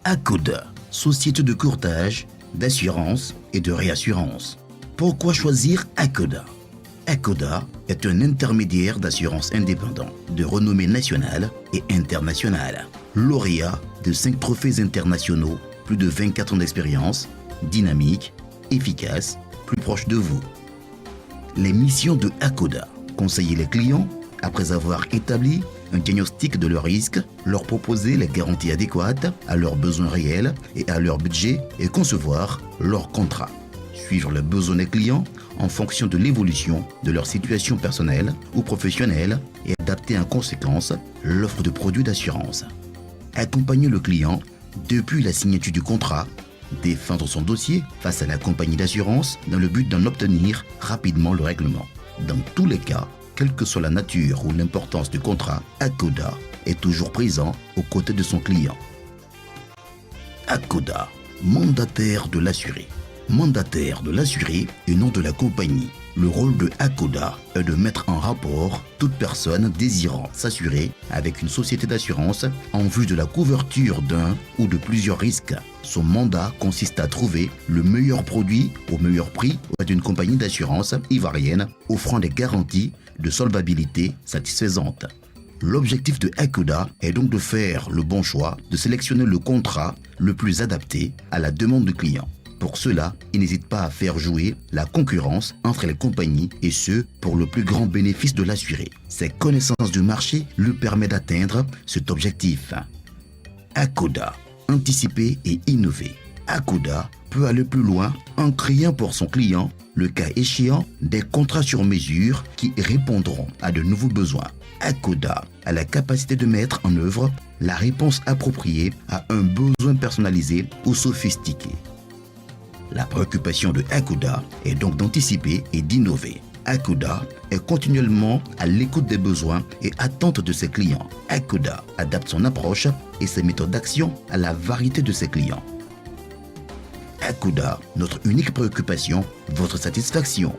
Akoda, société de courtage, d'assurance et de réassurance. Pourquoi choisir Akoda? Akoda est un intermédiaire d'assurance indépendant de renommée nationale et internationale. Lauréat de 5 trophées internationaux, plus de 24 ans d'expérience, dynamique, efficace, plus proche de vous. Les missions de Akoda: conseiller les clients après avoir établi un diagnostic de leurs risques, leur proposer les garanties adéquates à leurs besoins réels et à leur budget et concevoir leur contrat. Suivre les besoins des clients en fonction de l'évolution de leur situation personnelle ou professionnelle et adapter en conséquence l'offre de produits d'assurance. Accompagner le client depuis la signature du contrat, défendre son dossier face à la compagnie d'assurance dans le but d'en obtenir rapidement le règlement. Dans tous les cas, quelle que soit la nature ou l'importance du contrat, Akoda est toujours présent aux côtés de son client. Akoda, mandataire de l'assuré. Mandataire de l'assuré et non de la compagnie. Le rôle de Akoda est de mettre en rapport toute personne désirant s'assurer avec une société d'assurance en vue de la couverture d'un ou de plusieurs risques. Son mandat consiste à trouver le meilleur produit au meilleur prix d'une compagnie d'assurance ivoirienne offrant des garanties de solvabilité satisfaisantes. L'objectif de Akoda est donc de faire le bon choix, de sélectionner le contrat le plus adapté à la demande du client. Pour cela, il n'hésite pas à faire jouer la concurrence entre les compagnies et ce, pour le plus grand bénéfice de l'assuré. Ses connaissances du marché lui permettent d'atteindre cet objectif. Akoda, anticiper et innover. Akoda peut aller plus loin en créant pour son client, le cas échéant, des contrats sur mesure qui répondront à de nouveaux besoins. Akoda a la capacité de mettre en œuvre la réponse appropriée à un besoin personnalisé ou sophistiqué. La préoccupation de Akoda est donc d'anticiper et d'innover. Akoda est continuellement à l'écoute des besoins et attentes de ses clients. Akoda adapte son approche et ses méthodes d'action à la variété de ses clients. Akoda, notre unique préoccupation, votre satisfaction.